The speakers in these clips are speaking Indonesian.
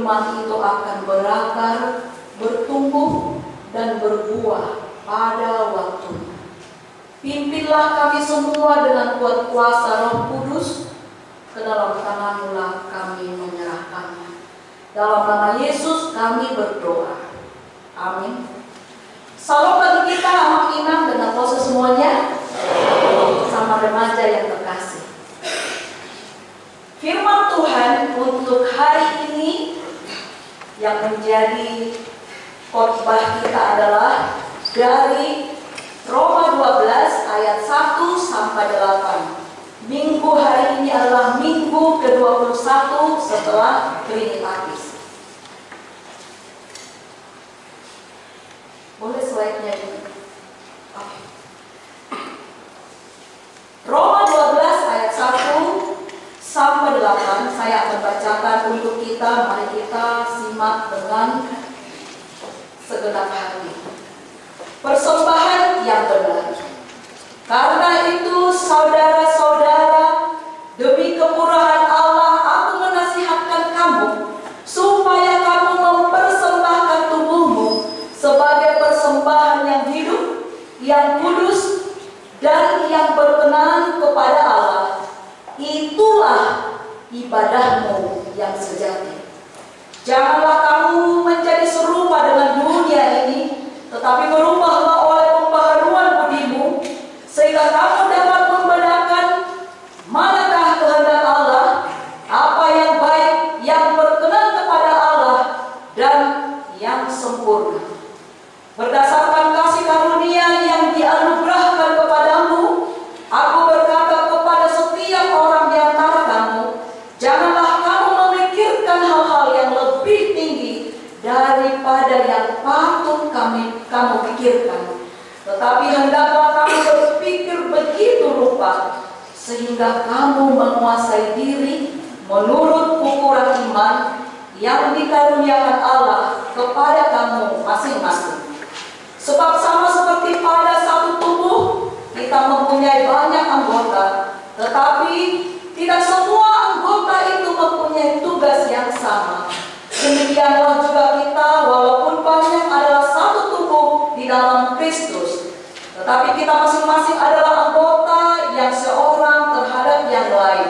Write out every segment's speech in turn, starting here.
iman itu akan berakar, bertumbuh, dan berbuah pada waktunya. Pimpinlah kami semua dengan kuat kuasa Roh Kudus, ke dalam tangan-Mu kami menyerahkannya. Dalam nama Yesus kami berdoa. Amin. Salam bagi kita anak inang dengan pose semuanya, sama remaja yang terkasih. Firman Tuhan untuk hari ini yang menjadi khotbah kita adalah dari Roma 12 ayat 1 sampai 8. Minggu hari ini adalah minggu ke-21 setelah Trinitatis. Boleh slide-nya ini? Oke. Roma 12 ayat 1 sampai 8 saya akan bacakan untuk kita. Mari kita simak dengan segenap hati. Persembahan yang benar. Karena itu saudara-saudara, demi kemurahan Allah aku menasihatkan kamu supaya kamu mempersembahkan tubuhmu sebagai persembahan yang hidup, yang kudus, dan yang berkenan kepada Allah. Itulah ibadahmu yang sejati. Janganlah kamu menjadi serupa dengan dunia ini, tetapi berubahlah oleh pembaharuan budimu, sehingga kamu dapat membedakan manakah kehendak Allah, apa yang baik, yang berkenan kepada Allah, dan yang sempurna. Berdasarkan kasih karunia yang dianugerahkan kepadamu, aku berkata kepada setiap orang di antara kamu, janganlah kamu memikirkan hal-hal yang lebih tinggi daripada yang patut kamu pikirkan. Tetapi hendaklah kamu berpikir begitu rupa, sehingga kamu menguasai diri menurut ukuran iman yang dikaruniakan Allah kepada kamu masing-masing. Sebab sama seperti pada satu tubuh, kita mempunyai banyak anggota, tetapi tidak semua anggota itu mempunyai tugas yang sama. Demikianlah juga kita, walaupun banyak, adalah satu tubuh di dalam Kristus, tetapi kita masing-masing adalah anggota yang seorang terhadap yang lain.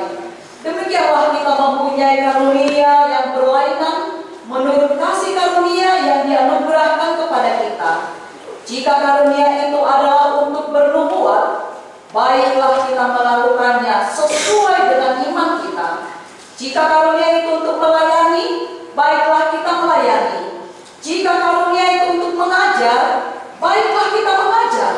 Demikianlah kita mempunyai karunia yang berlainan menurut kasih karunia yang dianugerahkan kepada kita. Jika karunia itu adalah untuk bernubuat, baiklah kita melakukannya sesuai dengan iman kita. Jika karunia itu untuk melayani, baiklah kita melayani. Jika karunia itu untuk mengajar, baiklah kita mengajar.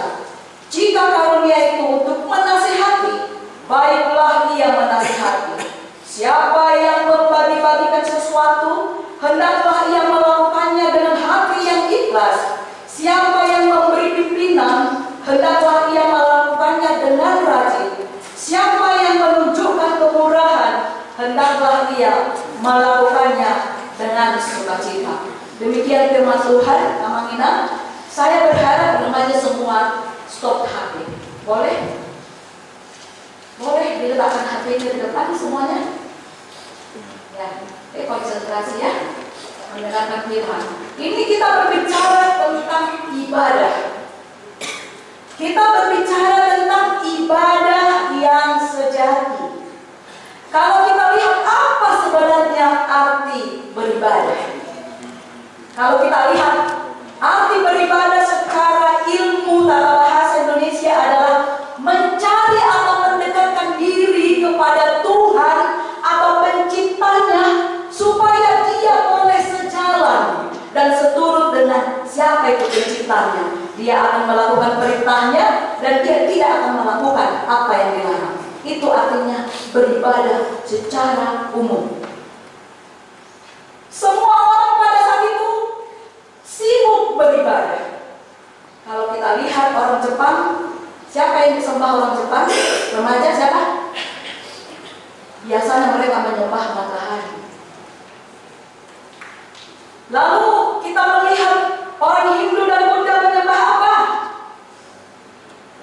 Jika karunia itu untuk menasihati, baiklah ia menasihati. Siapa yang membagi-bagikan sesuatu, hendaklah ia melakukannya dengan hati yang ikhlas. Siapa yang memberi pimpinan, hendaklah ia melakukannya dengan rajin. Siapa yang menunjukkan kemurahan, hendaklah ia melakukannya dengan sukacita. Demikian firman Tuhan. Amin. Saya berharap remaja semua stop HP. Boleh? Boleh diletakkan HP-nya di depan semuanya? Ya, konsentrasi ya. Mendengarkan firman. Ini kita berbicara tentang ibadah. Kita berbicara tentang ibadah yang sejati. Kalau kita lihat apa sebenarnya arti beribadah. Kalau kita lihat arti beribadah secara ilmu tata bahasa Indonesia adalah mencari atau mendekatkan diri kepada Tuhan atau penciptanya, supaya dia boleh sejalan dan seturut dengan siapa itu penciptanya. Dia akan melakukan perintahnya dan dia tidak akan melakukan apa yang dilarang. Itu artinya beribadah secara umum. Semua orang pada saat itu sibuk beribadah. Kalau kita lihat orang Jepang, siapa yang disembah orang Jepang? Remaja siapa? Biasanya mereka menyembah matahari. Lalu kita melihat orang Hindu dan Buddha menyembah apa?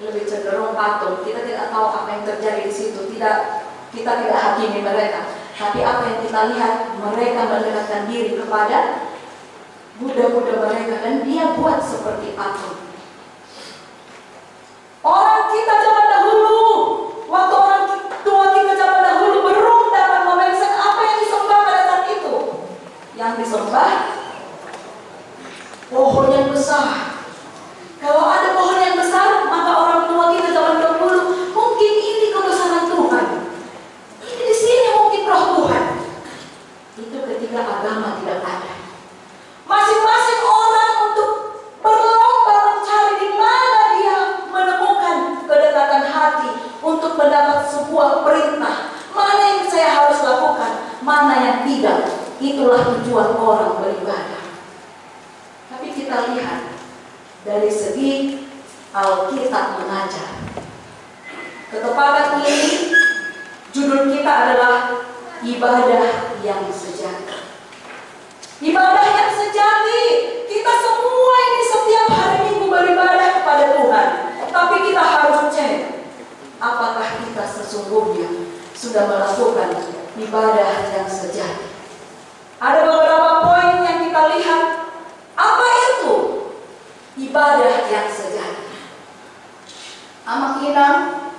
Lebih cenderung patung. Kita tidak tahu apa yang terjadi di situ. Kita tidak hakimi mereka. Tapi apa yang kita lihat, mereka mendekatkan diri kepada Buddha-Buddha mereka, dan dia buat seperti patung. Orang kita zaman dahulu, waktu orang tua kita zaman dahulu belum dapat memention apa yang disembah pada saat itu. Yang disembah pohon yang besar. Kalau ada pohon yang besar, maka orang tua kita zaman dahulu mungkin ini kebesaran Tuhan. Ini di sini mungkin roh Tuhan. Itu ketika agama tidak ada. Masing-masing orang untuk berlomba mencari di mana dia menemukan kedekatan hati untuk mendapat sebuah perintah. Mana yang saya harus lakukan, mana yang tidak. Itulah tujuan orang beribadah. Tapi kita lihat dari segi Alkitab mengajar. Ketepatan ini, judul kita adalah ibadah yang sejati. Ibadah yang sejati. Kita semua ini setiap hari Minggu beribadah kepada Tuhan. Tapi kita harus cek, apakah kita sesungguhnya sudah melakukan ibadah yang sejati. Ada beberapa poin yang kita lihat. Apa itu ibadah yang sejati? Amak inang,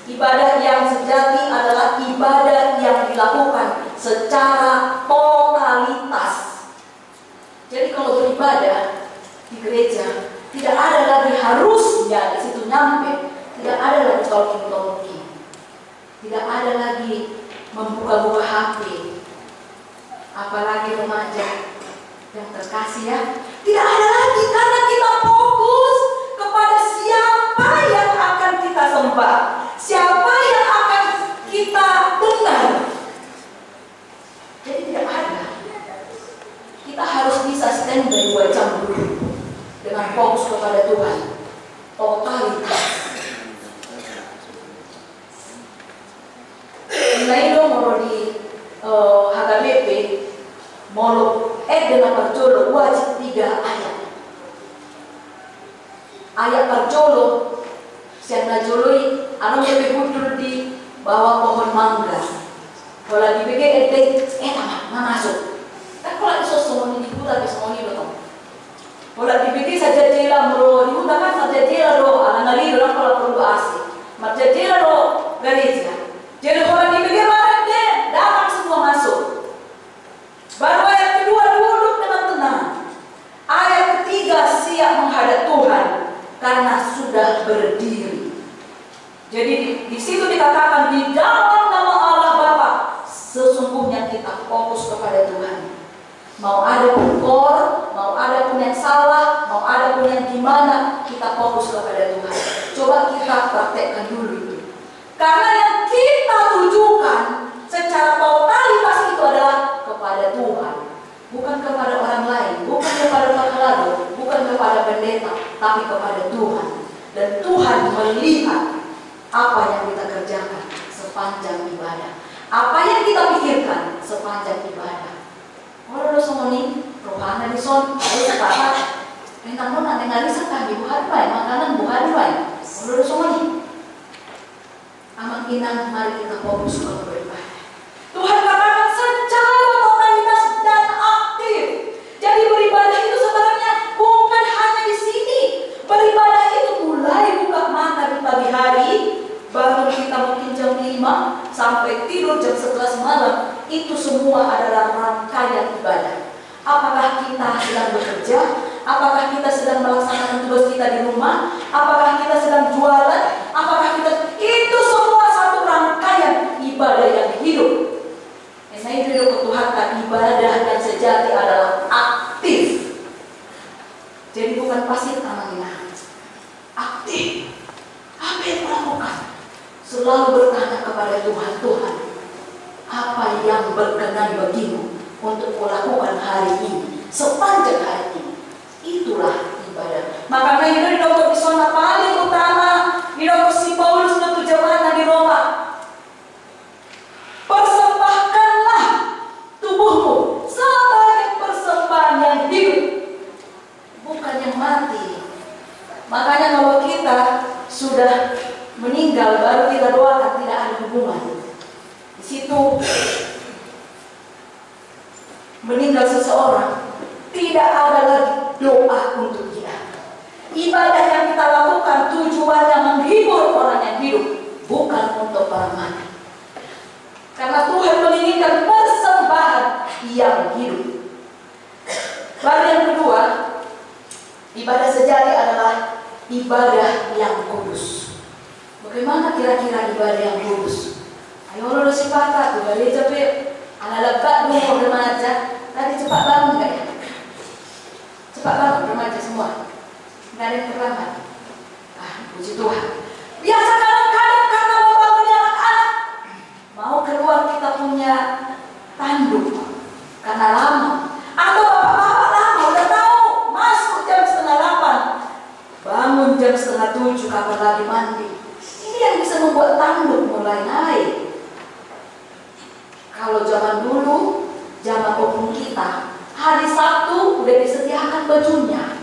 ibadah yang sejati adalah ibadah yang dilakukan secara totalitas. Jadi kalau beribadah di gereja, tidak ada lagi harusnya di situ nyampe, tidak ada lagi talking, tidak ada lagi membuka-buka HP, apalagi remaja yang terkasih ya. Tidak ada lagi, karena kita fokus kepada siapa yang akan kita sembah, siapa yang akan kita dengar. Jadi tidak ada. Kita harus bisa standby 2 jam dulu dengan fokus kepada Tuhan. Totalitas. Naido mau di HKBP mau dengan perjolo wajib 3 ayat. Ayat perjolo siang najoloi anu lebih butuh di bawah pohon mangga. Kalau dipikir tamat masuk. Kan kalau iso semuanya dibuta ke semuanya betul. Kalau dipikir saja jela bro, dibuta kan saja jela bro, anak ngali orang kalau perlu asik. Macam jela bro gereja. Jadi kalau dipikir mana dia datang semua masuk. Baru ayat kedua duduk dengan tenang. Ayat ketiga siap menghadap Tuhan karena sudah berdiri. Jadi di situ dikatakan di dalam nama Allah Bapa sesungguhnya kita fokus kepada Tuhan. Mau ada pun mau ada pun yang salah, mau ada pun yang gimana, kita fokus kepada Tuhan. Coba kita praktekkan dulu itu. Karena yang kita tujukan secara totalitas itu adalah kepada Tuhan. Bukan kepada orang lain, bukan kepada penghalalu, bukan kepada pendeta, tapi kepada Tuhan. Dan Tuhan melihat apa yang kita kerjakan sepanjang ibadah. Apa yang kita pikirkan sepanjang ibadah. Kalau semuanya rohana di son, ayo sepakat. Mentang non nanti ngali sekali bukan baik, makanan bukan baik. Kalau semuanya, amat inang mari kita fokus kepada beribadah. Tuhan katakan secara totalitas dan aktif. Jadi beribadah itu sebenarnya bukan hanya di sini. Beribadah itu mulai buka mata di pagi hari, bangun kita mungkin jam 5 sampai tidur jam 11 malam. Itu semua adalah rangkaian ibadah. Apakah kita sedang bekerja? Apakah kita sedang melaksanakan tugas kita di rumah? Apakah kita sedang jualan? Apakah kita... Itu semua satu rangkaian ibadah yang hidup. Saya hidup ketuhanan, ibadah yang sejati adalah aktif. Jadi bukan pasif namanya. Aktif. Apa yang melakukan? Selalu bertanya kepada Tuhan, Tuhan, apa yang berkenan bagimu untuk kulakukan hari ini, sepanjang hari ini. Itulah ibadah. Makanya itu di dokter Isona paling utama, di dokter si Paulus untuk jemaat di Roma. Persembahkanlah tubuhmu sebagai persembahan yang hidup, bukan yang mati. Makanya kalau kita sudah meninggal baru kita doakan, tidak ada hubungan. Di situ meninggal seseorang, tidak ada lagi doa untuk dia. Ibadah yang kita lakukan tujuannya menghibur orang yang hidup, bukan untuk orang mati. Karena Tuhan menginginkan persembahan yang hidup. Lalu yang kedua, ibadah sejati adalah ibadah yang kudus. Bagaimana kira-kira ibadah yang kudus? Ayo lo sifat tuh, balik cepet. Anak lebat dulu remaja. Tadi cepat bangun nggak ya? Cepat bangun remaja semua. Nggak ada yang terlambat. Puji Tuhan. Biasa kadang-kadang karena mau bangunnya anak-anak, mau keluar kita punya tanduk karena lama. Atau bapak-bapak lama udah tahu masuk jam 7:30, bangun jam 6:30 kapan lagi mandi. Ini yang bisa membuat tanduk mulai naik. Kalau zaman dulu, zaman opung kita, hari Sabtu udah disediakan bajunya.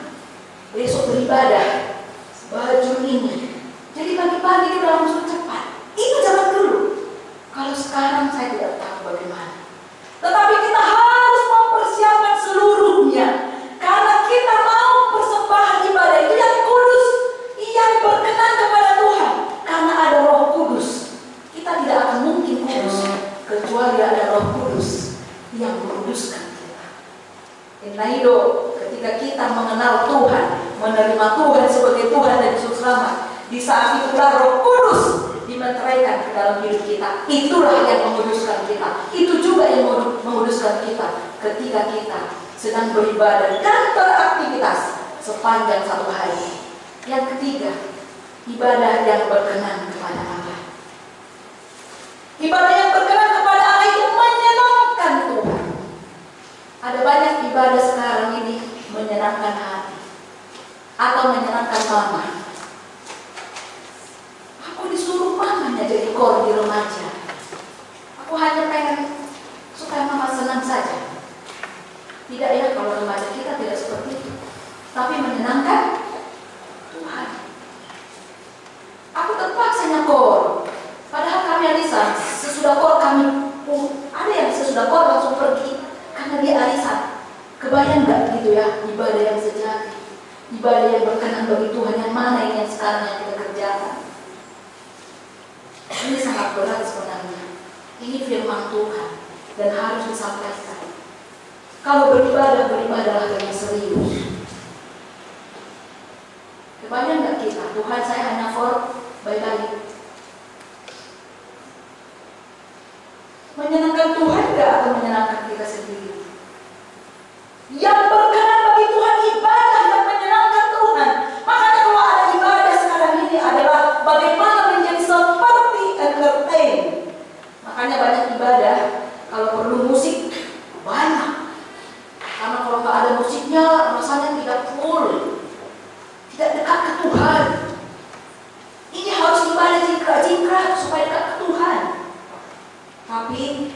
Besok beribadah, baju ini. Jadi pagi-pagi dia udah langsung cepat. Itu zaman dulu. Kalau sekarang saya tidak tahu bagaimana. Tetapi kita harus mempersiapkan seluruhnya. Karena kita mau persembahan ibadah itu yang kudus, yang berkenan kepada Tuhan. Karena ada Roh Kudus. Kita tidak akan mungkin kudus kecuali ada Roh Kudus yang menguduskan kita. Inaido, ketika kita mengenal Tuhan, menerima Tuhan sebagai Tuhan dan Juru Selamat, di saat itulah Roh Kudus dimeteraikan ke dalam hidup kita. Itulah yang menguduskan kita. Itu juga yang menguduskan kita ketika kita sedang beribadah dan beraktivitas sepanjang satu hari. Yang ketiga, ibadah yang berkenan kepada Allah. Ibadah yang berkenan kepada Allah itu menyenangkan Tuhan. Ada banyak ibadah sekarang ini menyenangkan hati atau menyenangkan mama. Aku disuruh mamanya jadi kor di remaja. Aku hanya pengen supaya mama senang saja. Tidak ya, kalau remaja kita tidak seperti itu. Tapi menyenangkan Tuhan. Aku terpaksa nyakor. Padahal kami arisan, sesudah kor kami ada yang sesudah kor langsung pergi karena dia arisan. Kebayang nggak gitu ya, ibadah yang sejati, ibadah yang berkenan bagi Tuhan, yang mana ini yang sekarang yang kita kerjakan? Ini sangat berat sebenarnya. Ini firman Tuhan dan harus disampaikan. Kalau beribadah, beribadahlah dengan serius. Kebayang nggak kita, Tuhan saya hanya for baik-baik. Menyenangkan Tuhan enggak atau menyenangkan kita sendiri? Yang berkenan bagi Tuhan ibadah yang menyenangkan Tuhan. Makanya kalau ada ibadah sekarang ini adalah bagaimana menjadi seperti entertain. Makanya banyak ibadah kalau perlu musik banyak. Karena kalau nggak ada musiknya rasanya tidak full, tidak dekat ke Tuhan. Ini harus ibadah jingkrak-jingkrak supaya dekat ke Tuhan. Tapi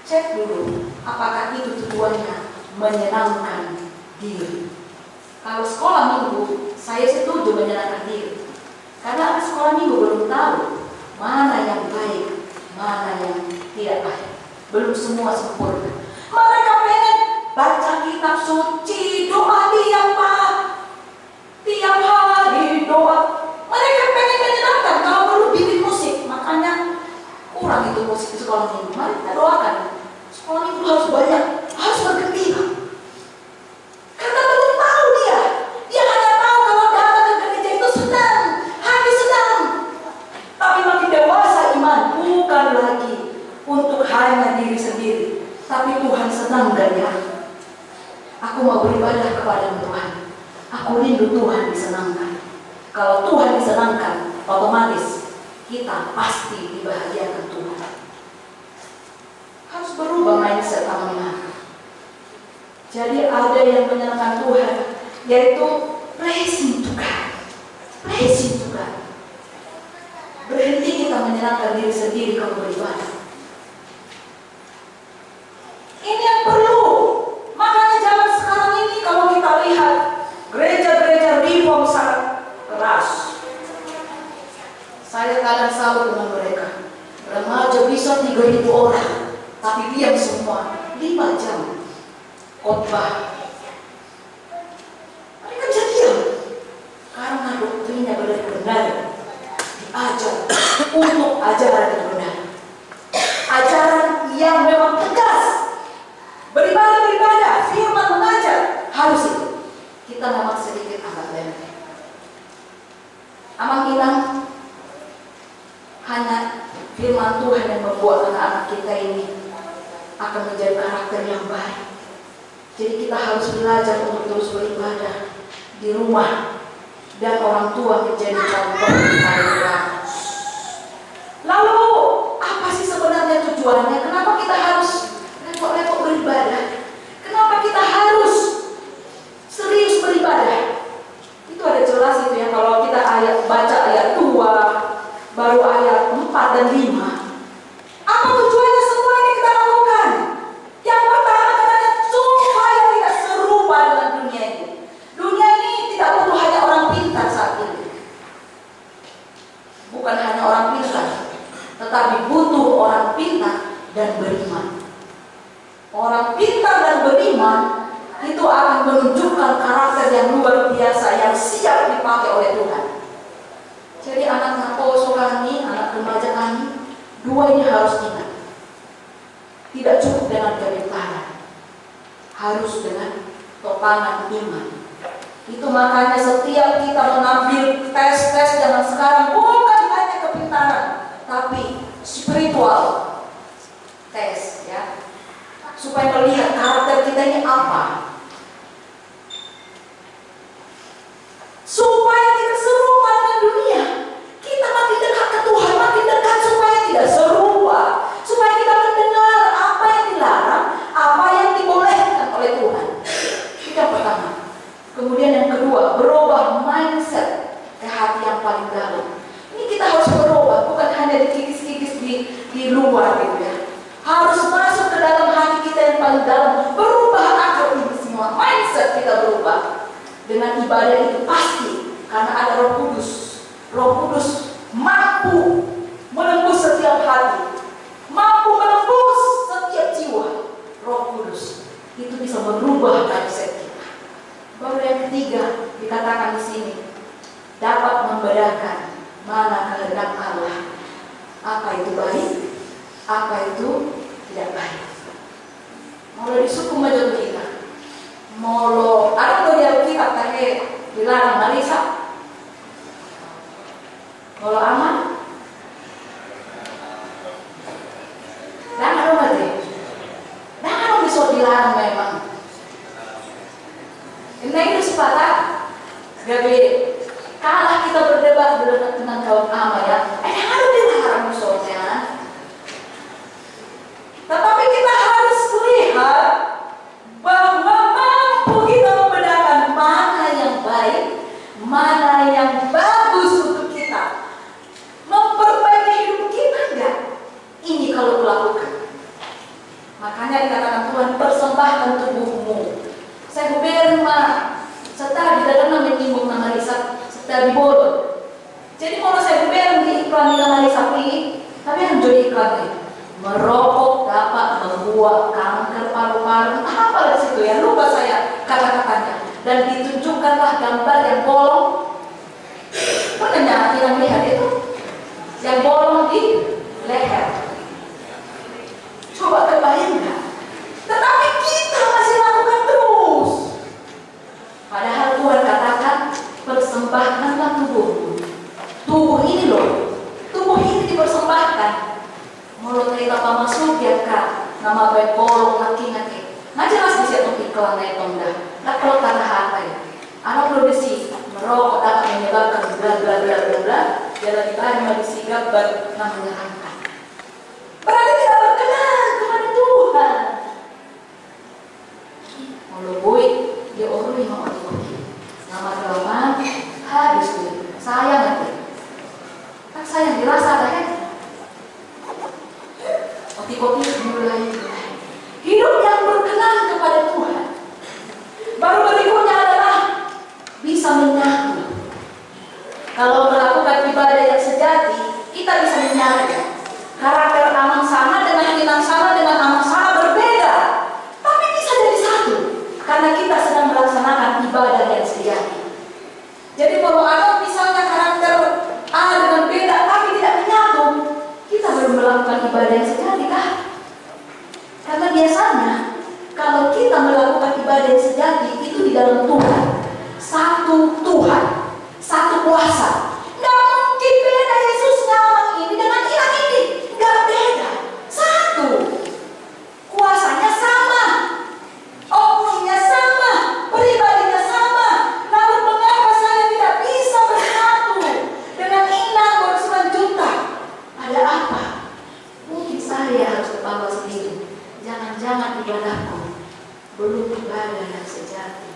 cek dulu apakah itu tujuannya menyenangkan diri. Kalau sekolah minggu, saya setuju menyenangkan diri. Karena sekolah minggu belum tahu mana yang baik, mana yang tidak baik. Belum semua sempurna. Mereka pengen baca kitab suci, doa tiap hari doa. Mereka pengen menyenangkan. Kalau perlu bikin musik, makanya kurang itu musik di sekolah minggu. Mari kita doakan sekolah minggu harus banyak, harus bergembira. Karena belum tahu dia hanya tahu kalau datang ke gereja itu senang, hati senang. Tapi makin dewasa iman bukan lagi untuk hanya diri sendiri, tapi Tuhan senang dari aku. Aku mau beribadah kepada Tuhan. Aku rindu Tuhan disenangkan. Kalau Tuhan disenangkan, otomatis kita pasti dibahagiakan Tuhan. Harus berubah mindset teman-teman. Jadi ada yang menyenangkan Tuhan, yaitu praising to God. Praising to God. Berhenti kita menyenangkan diri sendiri kalau beribadah. Ini yang perlu. Makanya zaman sekarang ini kalau kita lihat gereja-gereja reform sangat keras. Saya kadang salut dengan mereka. Remaja bisa 3.000 orang, tapi diam semua 5 jam. Mereka bisa diam karena doktrinnya benar-benar diajar untuk ajaran yang benar, ajaran yang memang tegas. Beribadah, firman mengajar, harus itu. Kita memang sedikit agak lembek. Amang inang hanya firman Tuhan yang membuat anak-anak kita ini akan menjadi karakter yang baik. Jadi kita harus belajar untuk terus beribadah di rumah, dan orang tua menjadi contoh kita. Lalu apa sih sebenarnya tujuannya? Kenapa kita harus repot-repot beribadah? Kenapa kita harus serius beribadah? Itu ada jelas itu ya, kalau kita baca ayat 2, baru ayat 4 dan 5. Apa tujuannya semua ini kita lakukan? Yang pertama katanya supaya tidak serupa dengan dunia ini. Dunia ini tidak butuh hanya orang pintar saat ini. Bukan hanya orang pintar, tetapi butuh orang pintar dan beriman. Orang pintar dan beriman itu akan menunjukkan karakter yang luar biasa yang siap dipakai oleh Tuhan. Jadi anak poso kami, anak remaja kami, dua ini harus ingat. Tidak cukup dengan kepintaran, harus dengan topangan iman. Itu makanya setiap kita mengambil tes-tes zaman sekarang bukan hanya kepintaran, tapi spiritual tes ya, supaya melihat karakter kita ini apa, supaya tidak serupa dengan dunia. Kita makin dekat ke Tuhan, makin dekat supaya tidak serupa, supaya kita mendengar apa yang dilarang, apa yang dibolehkan oleh Tuhan. Itu yang pertama. Kemudian yang kedua, berubah mindset ke hati yang paling dalam. Ini kita harus berubah, bukan hanya dikikis-kikis di luar gitu ya. Harus masuk ke dalam hati kita yang paling dalam. Berubah akal ini semua, mindset kita berubah. Dengan ibadah itu pasti, karena ada Roh Kudus. Roh Kudus mampu menembus setiap hati, mampu menembus setiap jiwa. Roh Kudus itu bisa merubah mindset kita. Baru yang ketiga dikatakan di sini, dapat membedakan mana kehendak Allah, apa itu baik, apa itu tidak baik. Mau disuku maju kita, mau ada tuh kita tadi dilarang Marisa, mau aman, jangan dong mati, jangan dong bisa dilarang memang. Ini itu sepatah, gabi kalah kita berdebat dengan kaum ama ya. Jangan dilarang musuhnya. Tetapi kita harus lihat bahwa mampu kita membedakan mana yang baik, mana yang bagus untuk kita, memperbaiki hidup kita enggak. Ini kalau kulakukan. Makanya dikatakan Tuhan, persembahkan tubuhmu. Saya hubungan mah setelah di dalam menyinggung nama Risa, setelah dibolot. Jadi kalau saya hubungan di iklan nama Risa ini, tapi yang jadi iklannya merokok dapat membuat kanker paru-paru. Apa dari situ ya? Lupa saya kata-katanya. Dan ditunjukkanlah gambar yang bolong. Pernah yang melihat itu? Yang bolong di leher. Coba kebayang nggak? Tetapi kita masih lakukan terus. Padahal Tuhan katakan, persembahkanlah tubuhmu. Tubuh ini loh, tubuh ini dipersembahkan. Mulut kita masuk ya kak, nama baik bolong laki-laki. Nggak jelas di situ iklan itu enggak. Nah kalau kata apa ya? Anak produksi merokok dapat menyebabkan bla bla bla bla bla. Jalan di bahan medisi gambar namanya angkat. Berarti tidak berkenan kepada Tuhan. Kalau boy dia orang yang mau nama kelamaan habis tuh sayang nanti. Kan sayang dirasa kan? Kopi-kopi mulai hidup yang berkenan kepada Tuhan. Baru berikutnya adalah bisa menyatu. Kalau melakukan ibadah yang sejati, kita bisa menyatu. Karakter Amang sama dengan Kinang sama dengan Amang sama berbeda, tapi bisa jadi satu. Karena kita sedang melaksanakan ibadah yang sejati. Jadi kalau ada misalnya karakter A dengan beda tapi tidak menyatu, kita belum melakukan ibadah yang sejati kah? Karena biasanya kalau kita melakukan ibadah yang sejati itu di dalam Tuhan, satu Tuhan, satu kuasa. Nggak mungkin beda Yesus nama ini dengan yang ini, nggak beda, satu. Kuasanya sama, oknumnya sama, pribadinya sama. Lalu mengapa saya tidak bisa bersatu dengan inang bersuara juta? Ada apa? Mungkin saya harus ketawa sendiri. Jangan-jangan ibadahku belum ibadah yang sejati,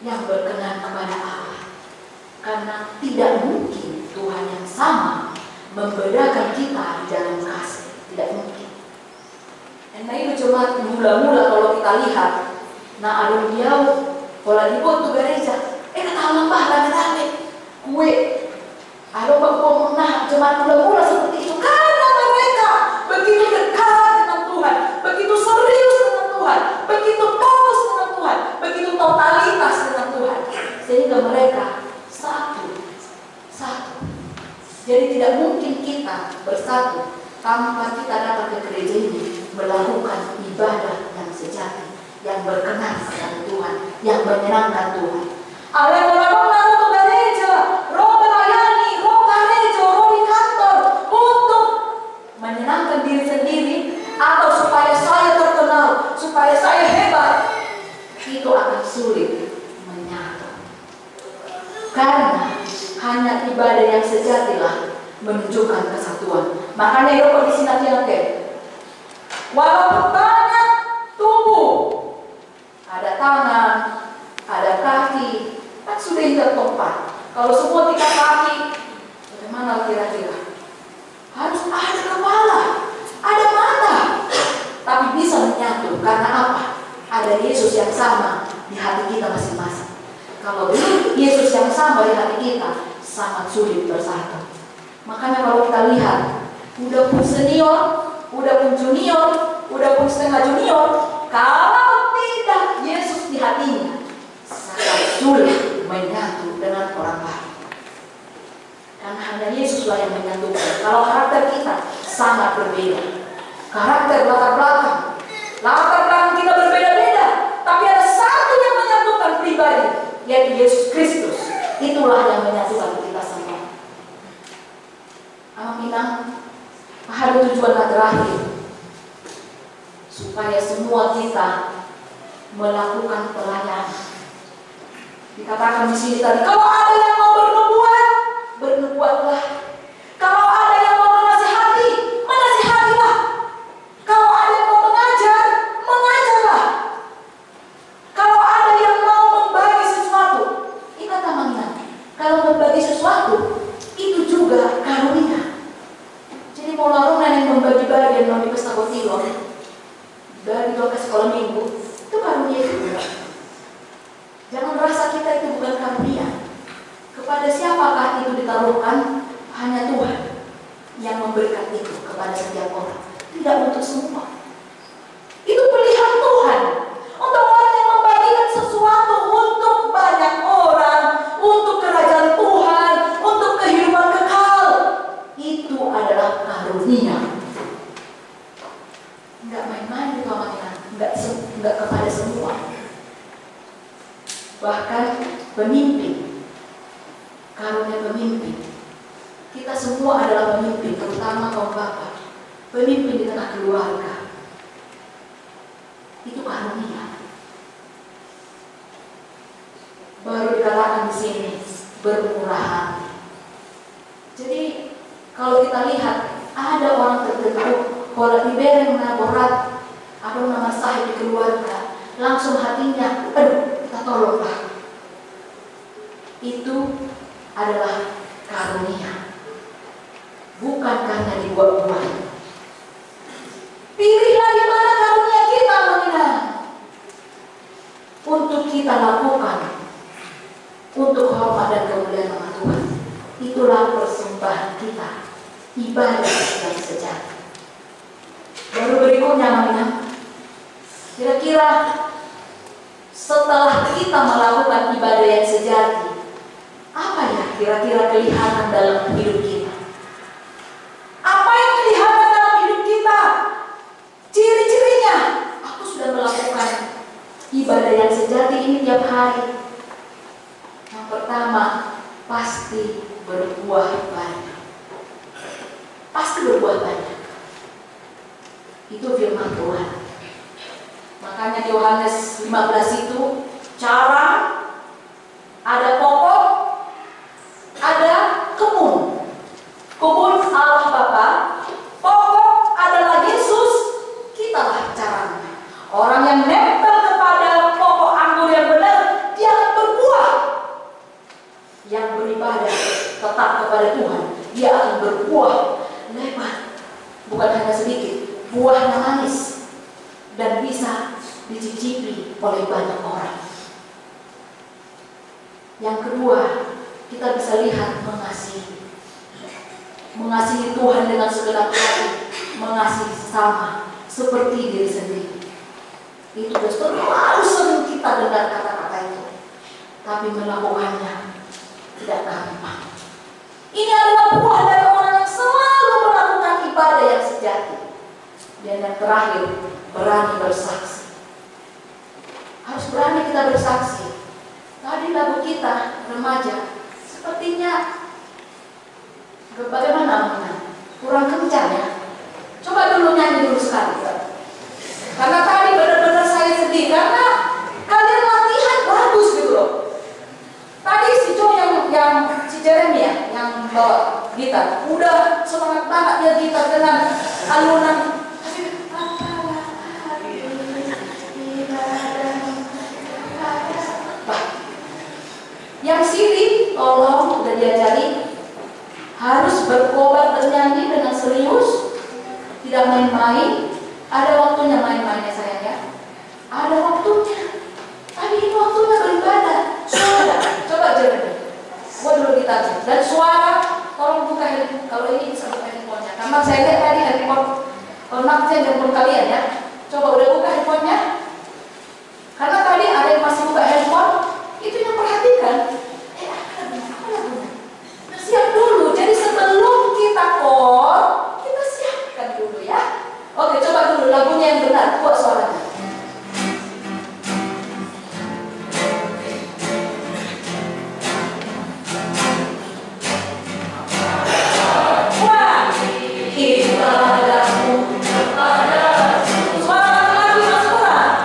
yang berkenan kepada Allah. Karena tidak mungkin Tuhan yang sama membedakan kita di dalam kasih. Tidak mungkin. Nah itu cuma mula-mula kalau kita lihat. Nah ada dia pola dibuat tuh gereja. Kata lembah rame-rame kue. Ada bang nah cuma mula-mula seperti itu. Karena mereka begitu dekat dengan Tuhan, begitu serius dengan Tuhan, begitu fokus dengan Tuhan, begitu totalitas dengan Tuhan, sehingga mereka satu. Jadi tidak mungkin kita bersatu tanpa kita datang ke gereja ini melakukan ibadah yang sejati, yang berkenan kepada Tuhan, yang menyenangkan Tuhan. Ada orang lalu ke gereja, roh melayani, roh gereja, roh di kantor untuk menyenangkan diri sendiri atau supaya saya terkenal, supaya saya hebat. Itu akan sulit menyatu. Karena hanya ibadah yang sejatilah menunjukkan kesatuan. Makanya itu kondisi nanti. Walaupun banyak tubuh, ada tangan, ada kaki, kan sudah tidak tempat. Kalau semua 3 kaki, bagaimana kira-kira? Harus ada kepala, ada mata, tapi bisa menyatu. Karena apa? Ada Yesus yang sama di hati kita masing-masing. Kalau belum Yesus yang sama di hati kita, sangat sulit bersatu. Makanya kalau kita lihat, udah pun senior, udah pun junior, udah pun setengah junior, kalau tidak Yesus di hatinya, sangat sulit menyatu dengan orang lain. Karena hanya Yesuslah yang menyatukan. Kalau karakter kita sangat berbeda, karakter latar belakang kita berbeda-beda, tapi ada satu yang menyatukan pribadi, yaitu Yesus Kristus. Itulah yang menyatukan kita semua. Amin. Ada tujuan terakhir, supaya semua kita melakukan pelayanan. Dikatakan di sini tadi, kalau ada yang mau bernubuat, bernubuatlah. Kalau ada yang mau menasihati, menasihatilah. Kalau ada yang mau mengajar, mengajarlah. Kalau ada yang mau membagi sesuatu, ikut amanah. Kalau membagi sesuatu, itu juga karunia. Jadi mau lalu nenek membagi-bagi yang di pesta kotilon, dari 2 sekolah minggu, itu karunia juga. Jangan merasa kita itu bukan karunia. Kepada siapakah itu ditaruhkan? Hanya Tuhan yang memberikan itu kepada setiap orang. Tidak untuk semua. Itu pilihan Tuhan. Untuk orang yang membagikan sesuatu untuk banyak orang, untuk kerajaan Tuhan, untuk kehidupan kekal. Itu adalah karunia. Enggak main-main itu amanah. Enggak kepada semua. Bahkan pemimpin, karunia pemimpin. Kita semua adalah pemimpin, terutama kaum bapak, pemimpin di tengah keluarga. Itu karunia. Baru dikatakan di sini bermurah hati. Jadi kalau kita lihat ada orang tertentu, kalau diberi berat, ada nama sahih di keluarga, langsung hatinya, aduh, kita tolonglah. Itu adalah karunia, bukan karena dibuat-buat. Pilihlah di mana karunia kita mengenal untuk kita lakukan untuk hormat dan kemuliaan nama Tuhan. Itulah persembahan kita, ibadah yang sejati. Baru berikutnya mengenal, kira-kira setelah kita melakukan ibadah yang sejati, apa ya kira-kira kelihatan dalam hidup kita? Apa yang kelihatan dalam hidup kita? Ciri-cirinya, aku sudah melakukan ibadah yang sejati ini tiap hari. Yang pertama, pasti berbuah banyak. Pasti berbuah banyak. Itu firman Tuhan. Makanya di Yohanes 15 itu cara ada pokok, ada kebun. Kebun Allah Bapa, pokok adalah Yesus, kitalah caranya. Orang yang nempel kepada pokok anggur yang benar, dia akan berbuah. Yang beribadah tetap kepada Tuhan, dia akan berbuah lebat. Bukan hanya sedikit, buahnya manis dan bisa dicicipi oleh banyak orang. Yang kedua, kita bisa lihat mengasihi. Mengasihi Tuhan dengan segenap hati, mengasihi sesama seperti diri sendiri. Itu selalu sering kita dengar kata-kata itu, tapi melakukannya tidak gampang. Ini adalah buah dari orang yang selalu melakukan ibadah yang sejati. Dan yang terakhir, berani bersaksi. Harus berani kita bersaksi. Tadi lagu kita remaja sepertinya bagaimana? Kurang kencang ya. Coba dulu nyanyi dulu sekali. Karena tadi benar-benar saya sedih karena kalian latihan bagus gitu loh. Tadi si Jo yang si Jeremy ya, yang bawa gitar, udah semangat banget dia gitar dengan alunan. Yang sini tolong udah diajari harus berkobar bernyanyi dengan serius, tidak main-main. Ada waktunya main-mainnya sayang ya. Ada waktunya. Tapi ini waktunya beribadah. Suara, coba jangan. Gua dulu gitar. Dan suara, tolong buka handphone. Kalau ini bisa buka handphonenya. Karena saya lihat tadi handphone. Kalau nanti handphone kalian ya. Coba udah buka handphonenya. Karena tadi ada yang masih buka handphone. Itu yang perhatikan. Apa lagunya? Siap dulu. Jadi sebelum kita call, kita siapkan dulu ya. Oke, coba dulu lagunya yang benar. Buat suaranya. Wah, ibadahmu kepada suara lagi Mas Kurang.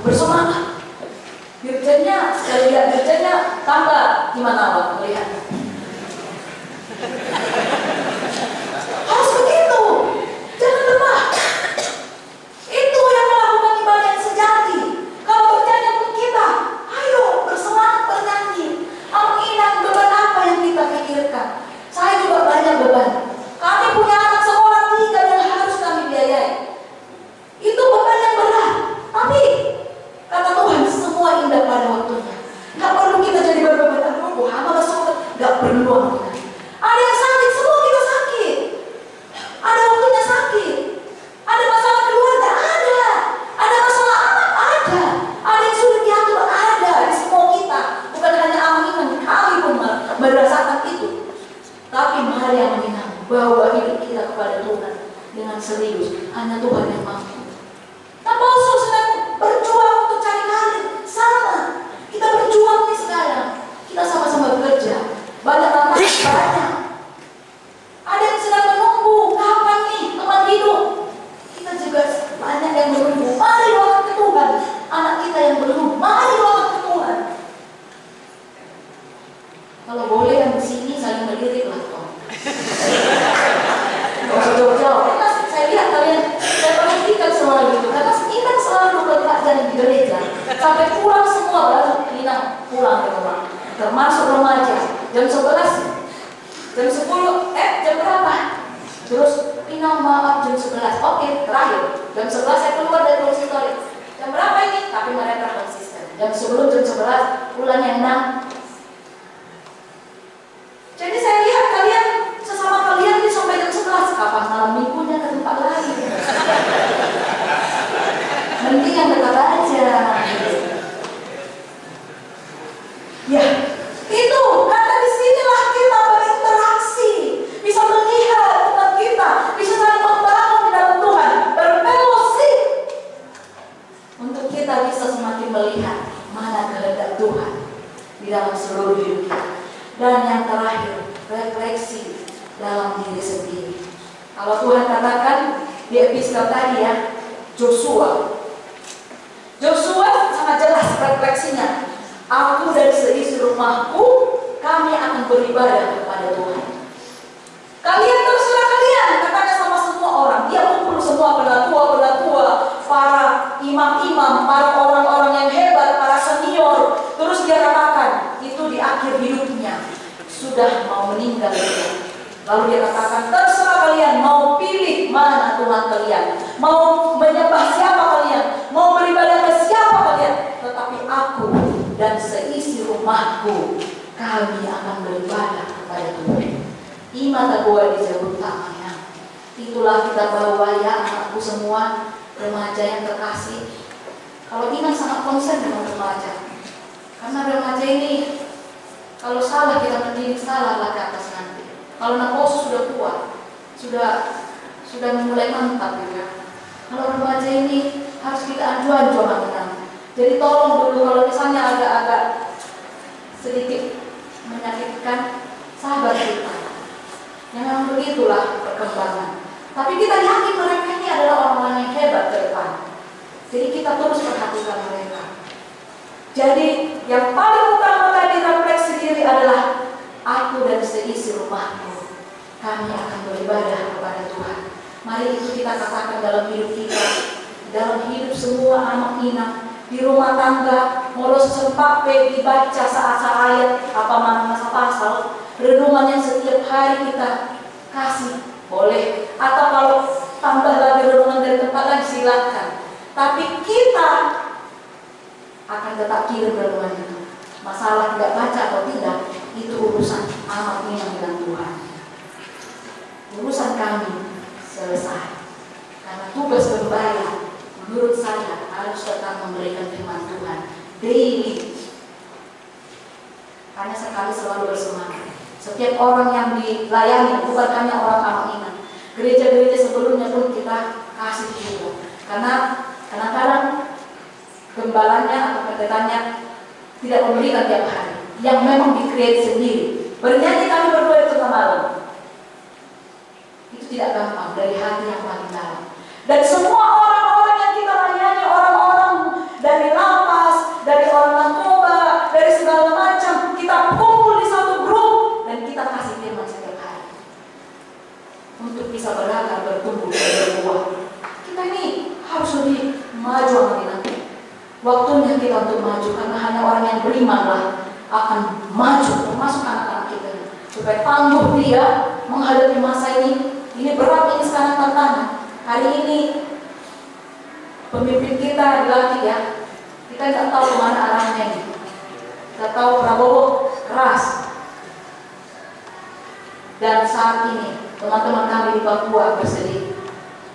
Bersemangat. Dirjennya, sekali lihat dirjennya tambah gimana Abang melihatnya? Harus begitu. Jangan lemah. Itu yang melakukan ibadah yang sejati. Kalau berjanji untuk kita, ayo bersemangat bernyanyi. Mengingat beban apa yang kita pikirkan. Saya juga banyak beban. Kami punya anak sekolah 3 yang harus kami biayai. Itu beban yang berat. Tapi kata Tuhan, semua indah pada waktunya. Gak perlu kita jadi beban-beban. Gak perlu. Ada yang sangat serius. Hanya Tuhan yang mampu. Nah, Paulus sedang berjuang untuk cari karir. Sama. Kita berjuang nih sekarang. Kita sama-sama bekerja. Banyak tantangan, banyak. Ada yang sedang menunggu. Kapan nih teman hidup? Kita juga banyak yang menunggu. Mari doakan ke Tuhan. Anak kita yang belum, mari doakan ke Tuhan. Kalau boleh yang di sini saling melirik lah Tuhan. Kalau jauh-jauh, karena saya lihat kalian, saya perhatikan selalu gitu. Karena kita selalu bekerja di gereja. Sampai pulang semua baru kita pulang ke rumah. Termasuk remaja. Jam 11, jam 10, jam berapa? Terus Pinang maaf jam 11. Oke, terakhir. Jam 11 saya keluar dari konsistori. Jam berapa ini? Tapi mereka konsisten. Jam sebelum jam 11, pulang yang 6. Jadi saya lihat kalian, sesama kalian ini sampai jam 11. Kapan malam minggunya ke tempat lain? Mending yang dekat aja. Ya, itu karena disinilah kita berinteraksi, bisa melihat teman kita, bisa saling membangun di dalam Tuhan, berfellowship, untuk kita bisa semakin melihat mana kehendak Tuhan di dalam seluruh hidup kita. Dan yang terakhir, refleksi dalam diri sendiri. Kalau Tuhan katakan di episode tadi ya, Joshua sangat jelas refleksinya. Aku dan seisi rumahku, kami akan beribadah kepada Tuhan. Kalian terserah kalian, katakan sama semua orang. Dia kumpul semua penatua, para imam-imam, para orang-orang yang hebat, para senior. Terus dia katakan, itu di akhir hidupnya sudah mau meninggal dia. Lalu dia katakan, terserah kalian mau pilih mana Tuhan kalian, mau menyembah siapa kalian, mau beribadah ke siapa kalian, tetapi aku dan seisi rumahku, kami akan beribadah kepada Tuhan. Imata gua disebut tamanya. Itulah kita bawa ya anakku semua, remaja yang terkasih. Kalau Ina sangat konsen dengan remaja, karena remaja ini kalau salah kita mendidik salah lah ke atas nanti. Kalau Nakosu sudah kuat, sudah mulai mantap gitu ya. Kalau remaja ini harus kita anju-anju sama. Jadi tolong dulu kalau misalnya agak-agak sedikit menyakitkan, sabar kita. Ya memang begitulah perkembangan. Tapi kita yakin mereka ini adalah orang-orang yang hebat ke depan. Jadi kita terus perhatikan mereka. Jadi yang paling utama tadi refleksi diri adalah aku dan seisi rumahku, kami akan beribadah kepada Tuhan. Mari itu kita katakan dalam hidup kita, dalam hidup semua anak Ina, di rumah tangga, mulus sempat dibaca saat ayat, apa masa pasal, renungan yang setiap hari kita kasih, boleh. Atau kalau tambah lagi renungan dari tempat lain, silakan. Tapi kita akan tetap kirim renungan itu. Masalah tidak baca atau tidak, itu urusan amat Ina dengan Tuhan. Urusan kami selesai. Karena tugas gembala menurut saya harus tetap memberikan firman Tuhan daily. Hanya sekali selalu bersemangat. Setiap orang yang dilayani bukan hanya orang anak Ina. Gereja-gereja sebelumnya pun kita kasih juga. Karena kadang-kadang gembalanya atau pendetanya tidak memberikan tiap hari, yang memang di-create sendiri. Bernyanyi kami berdua di tengah malam. Itu tidak gampang, dari hati yang paling dalam. Dan semua orang-orang yang kita layani, orang-orang dari lapas, dari orang narkoba, dari segala macam, kita kumpul di satu grup dan kita kasih firman setiap hari untuk bisa berakar, bertumbuh, dan berbuah. Kita ini harus lebih maju nanti. Waktunya kita untuk maju, karena hanya orang yang beriman lah akan maju, termasuk anak-anak kita, supaya tangguh dia menghadapi masa ini. Ini berat, ini sekarang tantangan. Hari ini pemimpin kita dilatih ya, kita tidak tahu kemana arahnya ini. Kita tahu Prabowo keras, dan saat ini teman-teman kami di Papua bersedih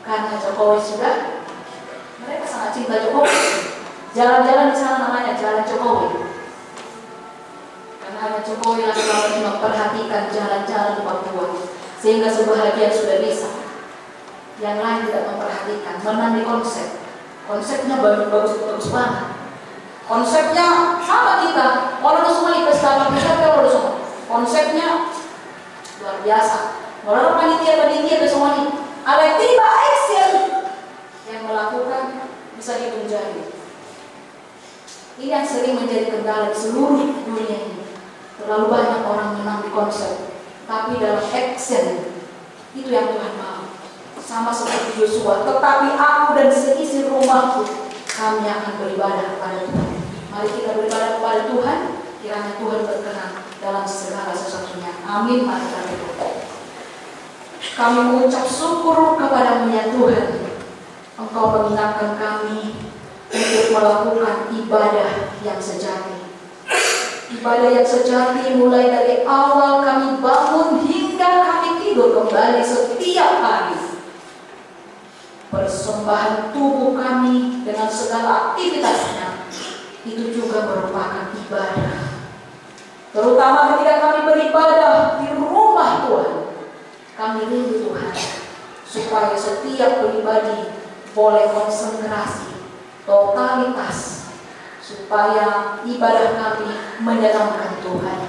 karena Jokowi sudah, mereka sangat cinta Jokowi. Jalan-jalan di sana namanya Jalan Jokowi. Karena hanya Jokowi yang selalu memperhatikan jalan-jalan di Papua, sehingga sebahagian sudah bisa. yang lain tidak memperhatikan, menang di konsep. Konsepnya bagus banget. Konsepnya sama kita, orang semua di pesta orang semua. Konsepnya luar biasa. Orang panitia semua ini. Ada tiba action yang melakukan bisa dihitung jari. Ini yang sering menjadi kendala di seluruh dunia ini. Terlalu banyak orang menang di konsep, tapi dalam action itu yang Tuhan mau. Sama seperti Yosua, tetapi aku dan seisi rumahku kami akan beribadah kepada Tuhan. Mari kita beribadah kepada Tuhan, kiranya Tuhan berkenan dalam segala sesuatunya. Amin. Mari kita berdoa. Kami mengucap syukur kepada-Mu ya Tuhan. Engkau mengingatkan kami untuk melakukan ibadah yang sejati. Ibadah yang sejati mulai dari awal kami bangun hingga kami tidur kembali setiap hari. Persembahan tubuh kami dengan segala aktivitasnya itu juga merupakan ibadah. Terutama ketika kami beribadah di rumah Tuhan, kami rindu Tuhan supaya setiap pribadi boleh konsentrasi, totalitas, supaya ibadah kami menyenangkan Tuhan.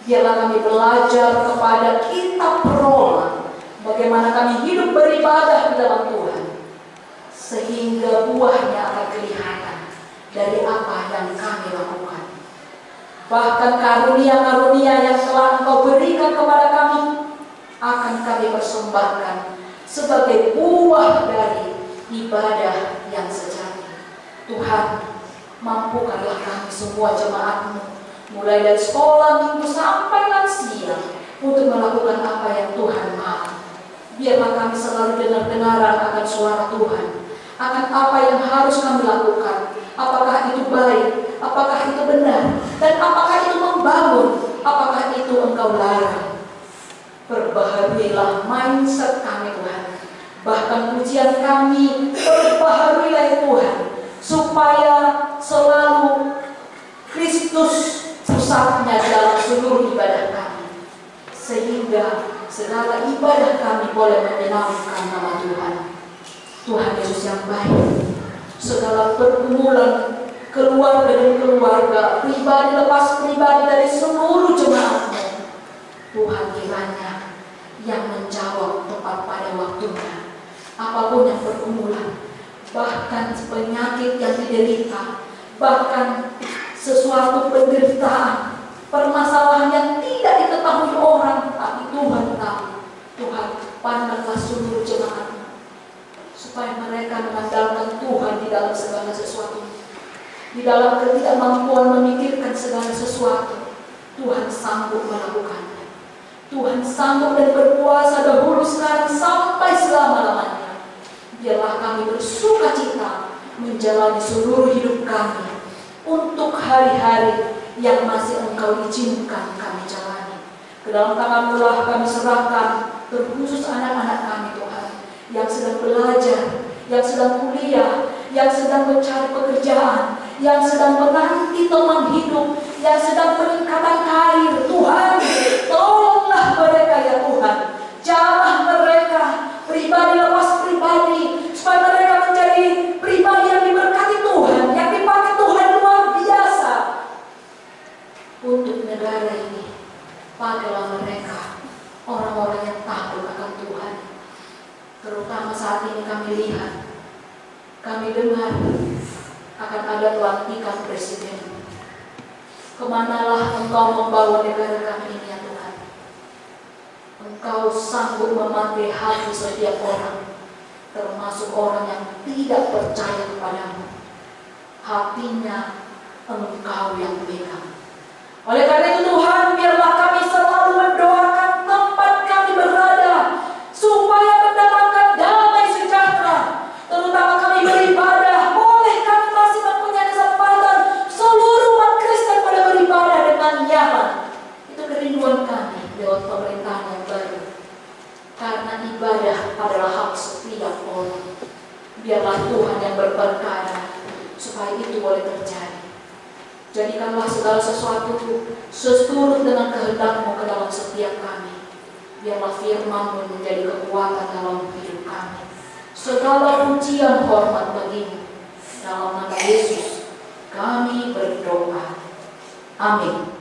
Biarlah kami belajar kepada kitab Roma, bagaimana kami hidup beribadah di dalam Tuhan, sehingga buahnya akan kelihatan dari apa yang kami lakukan. Bahkan karunia-karunia yang telah Engkau berikan kepada kami akan kami persembahkan sebagai buah dari ibadah yang sejati. Tuhan, mampukanlah kami semua jemaat-Mu, mulai dari sekolah minggu sampai lansia, untuk melakukan apa yang Tuhan mau. Biarlah kami selalu dengar-dengaran akan suara Tuhan, akan apa yang harus kami lakukan, apakah itu baik, apakah itu benar, dan apakah itu membangun, apakah itu Engkau larang. Perbaharuilah mindset kami Tuhan, bahkan pujian kami perbaharuilah Tuhan, supaya selalu Kristus pusatnya dalam seluruh ibadah kami, sehingga segala ibadah kami boleh menyenangkan nama Tuhan. Tuhan Yesus yang baik, segala pergumulan keluarga dan keluarga, pribadi lepas pribadi dari seluruh jemaat-Mu, Tuhan kiranya yang menjawab tepat pada waktunya. Apapun yang pergumulan, bahkan penyakit yang diderita, bahkan sesuatu penderitaan, permasalahan yang tidak diketahui orang, tapi Tuhan tahu. Tuhan, pandanglah seluruh jemaat-Mu, supaya mereka mengandalkan Tuhan di dalam segala sesuatu, di dalam ketidakmampuan memikirkan segala sesuatu. Tuhan sanggup melakukannya. Tuhan sanggup dan berkuasa dahulu, sekarang, sampai selama-lamanya. Biarlah kami bersuka cita menjalani seluruh hidup kami untuk hari-hari yang masih Engkau izinkan kami jalani. Ke dalam tangan-Mu lah kami serahkan, terkhusus anak-anak kami Tuhan, yang sedang belajar, yang sedang kuliah, yang sedang mencari pekerjaan, yang sedang menanti teman hidup, yang sedang peningkatan karir. Tuhan, tolonglah mereka ya Tuhan. Jamah mereka, pribadi lepas pribadi, supaya mereka menjadi pribadi yang diberkati Tuhan, yang dipakai Tuhan luar biasa untuk negara ini. Pakailah mereka orang-orang yang takut akan Tuhan. Terutama saat ini kami lihat, kami dengar akan ada pelantikan presiden. Kemanalah Engkau membawa negara kami ini ya Tuhan. Engkau sanggup memakai hati setiap orang, termasuk orang yang tidak percaya kepadamu. Hatinya Engkau yang pegang. Oleh karena itu Tuhan, biarlah kami selalu mendoakan tempat kami berada, supaya mendatangkan damai sejahtera. Terutama kami beribadah, boleh kami masih mempunyai kesempatan seluruh umat Kristen pada beribadah dengan nyaman. Itu kerinduan kami lewat pemerintahan yang baru. Karena ibadah adalah hak setiap orang. Biarlah Tuhan yang berperkara supaya itu boleh terjadi. Jadikanlah segala sesuatu seturut dengan kehendak-Mu ke dalam setiap kami. Biarlah firman-Mu menjadi kekuatan dalam hidup kami. Segala pujian hormat bagimu. Dalam nama Yesus kami berdoa. Amin.